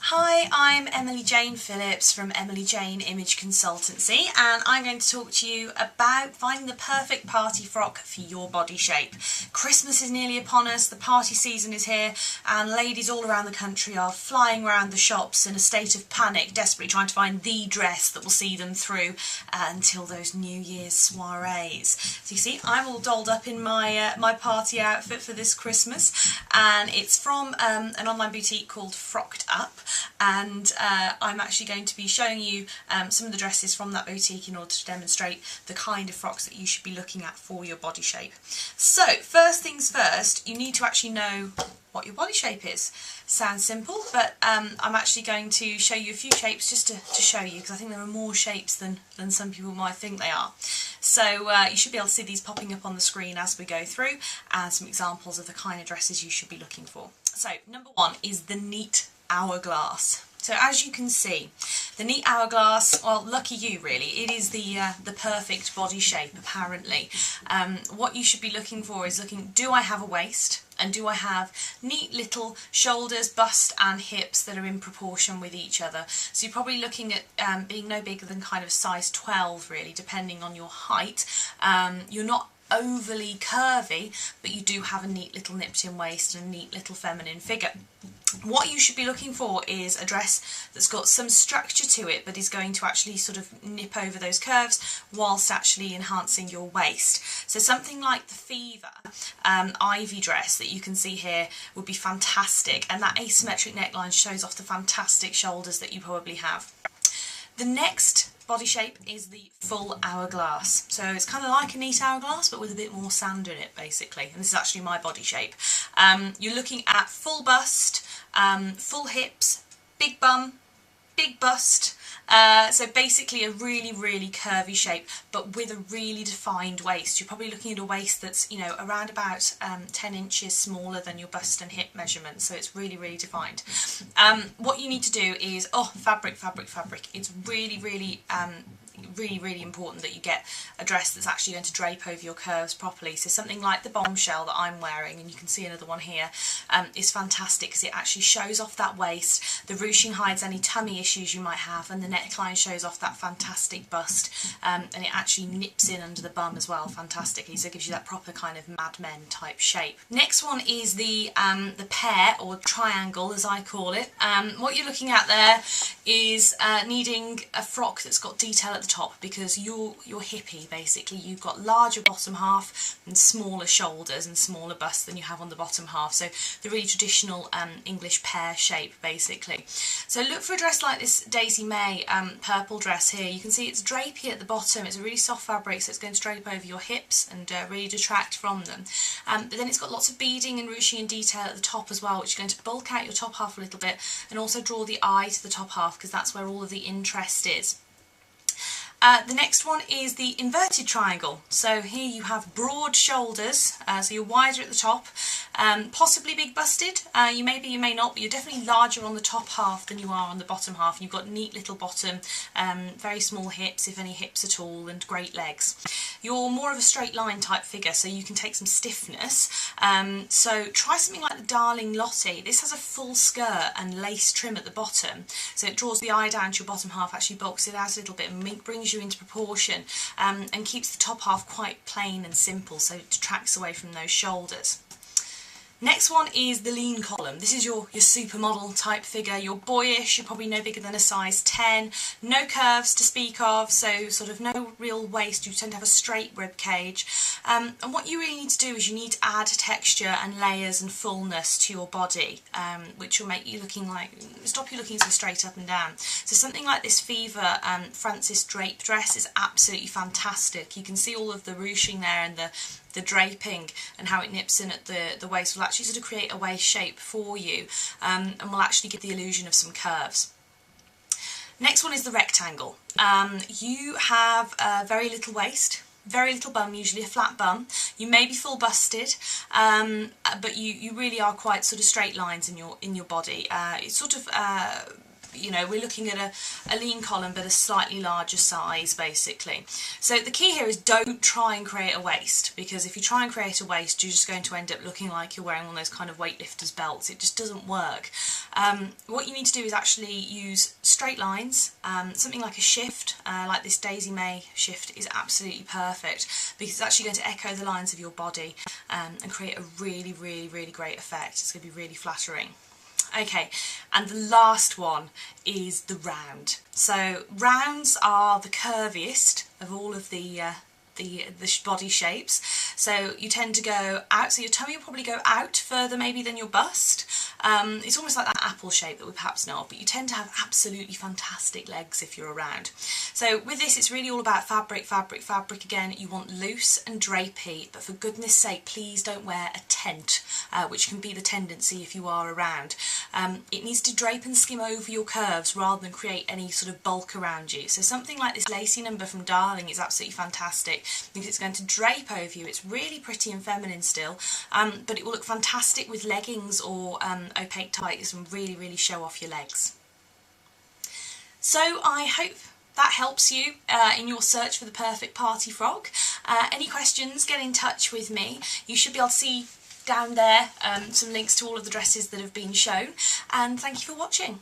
Hi, I'm Emily Jayne Phillips from Emily Jayne Image Consultancy, and I'm going to talk to you about finding the perfect party frock for your body shape. Christmas is nearly upon us, the party season is here, and ladies all around the country are flying around the shops in a state of panic, desperately trying to find the dress that will see them through until those New Year's soirees. So you see, I'm all dolled up in my party outfit for this Christmas, and it's from an online boutique called Frocked Up. And I'm actually going to be showing you some of the dresses from that boutique in order to demonstrate the kind of frocks that you should be looking at for your body shape. So first things first, you need to actually know what your body shape is. Sounds simple, but I'm actually going to show you a few shapes just to show you, because I think there are more shapes than some people might think they are. So you should be able to see these popping up on the screen as we go through, and some examples of the kind of dresses you should be looking for. So number one is the neat hourglass. So as you can see, the neat hourglass, well, lucky you really, it is the perfect body shape apparently. What you should be looking for is do I have a waist, and do I have neat little shoulders, bust and hips that are in proportion with each other. So you're probably looking at being no bigger than kind of size 12 really, depending on your height. You're not overly curvy, but you do have a neat little nipped in waist and a neat little feminine figure. What you should be looking for is a dress that's got some structure to it, but is going to actually sort of nip over those curves whilst actually enhancing your waist. So something like the Fever Ivy dress that you can see here would be fantastic, and that asymmetric neckline shows off the fantastic shoulders that you probably have. The next body shape is the full hourglass. So it's kind of like a neat hourglass, but with a bit more sand in it, basically. And this is actually my body shape. You're looking at full bust, full hips, big bum, big bust. So basically a really, really curvy shape, but with a really defined waist. You're probably looking at a waist that's, you know, around about 10 inches smaller than your bust and hip measurement. So it's really, really defined. What you need to do is, fabric. It's really, really important that you get a dress that's actually going to drape over your curves properly. So something like the bombshell that I'm wearing, and you can see another one here, is fantastic because it actually shows off that waist. The ruching hides any tummy issues you might have, and the neckline shows off that fantastic bust, and it actually nips in under the bum as well fantastically, so it gives you that proper kind of Mad Men type shape. Next one is the pear, or triangle as I call it. What you're looking at there is needing a frock that's got detail at the top, because you're hippie basically. You've got larger bottom half and smaller shoulders and smaller bust than you have on the bottom half, so the really traditional English pear shape basically. So look for a dress like this Daisy May purple dress here. You can see it's drapey at the bottom. It's a really soft fabric, so it's going to drape over your hips and really detract from them, but then it's got lots of beading and ruching and detail at the top as well, which is going to bulk out your top half a little bit and also draw the eye to the top half, because that's where all of the interest is. The next one is the inverted triangle. So here you have broad shoulders, so you're wider at the top, possibly big busted. You may be, you may not, but you're definitely larger on the top half than you are on the bottom half. You've got neat little bottom, very small hips, if any hips at all, and great legs. You're more of a straight line type figure, so you can take some stiffness. So try something like the Darling Lottie. This has a full skirt and lace trim at the bottom, so it draws the eye down to your bottom half, actually bulks it out a little bit and brings you into proportion, and keeps the top half quite plain and simple, so it detracts away from those shoulders. Next one is the lean column. This is your supermodel type figure. You're boyish, you're probably no bigger than a size 10, no curves to speak of, so sort of no real waist. You tend to have a straight rib cage, and what you really need to do is you need to add texture and layers and fullness to your body, which will make you stop you looking so straight up and down. So something like this Fever Francis drape dress is absolutely fantastic. You can see all of the ruching there and the draping and how it nips in at the waist will actually sort of create a waist shape for you, and will actually give the illusion of some curves. Next one is the rectangle. You have a very little waist, very little bum, usually a flat bum. You may be full busted, but you really are quite sort of straight lines in your body. It's sort of you know, we're looking at a lean column but a slightly larger size basically. So the key here is don't try and create a waist, because if you try and create a waist you're just going to end up looking like you're wearing one of those kind of weightlifters belts. It just doesn't work. What you need to do is actually use straight lines, something like a shift, like this Daisy May shift is absolutely perfect because it's actually going to echo the lines of your body and create a really, really, really great effect. It's going to be really flattering. Okay, and the last one is the round. So rounds are the curviest of all of the body shapes. So you tend to go out, so your tummy will probably go out further maybe than your bust. It's almost like that apple shape that we perhaps know of, but you tend to have absolutely fantastic legs if you're a round. So with this it's really all about fabric, fabric, fabric again. You want loose and drapey, but for goodness sake please don't wear a tent, which can be the tendency if you are a round. It needs to drape and skim over your curves rather than create any sort of bulk around you. So something like this lacy number from Darling is absolutely fantastic because it's going to drape over you. It's really pretty and feminine still, but it will look fantastic with leggings or opaque tights and really, really show off your legs. So I hope that helps you in your search for the perfect party frock. Any questions, get in touch with me. You should be able to see down there some links to all of the dresses that have been shown, and thank you for watching.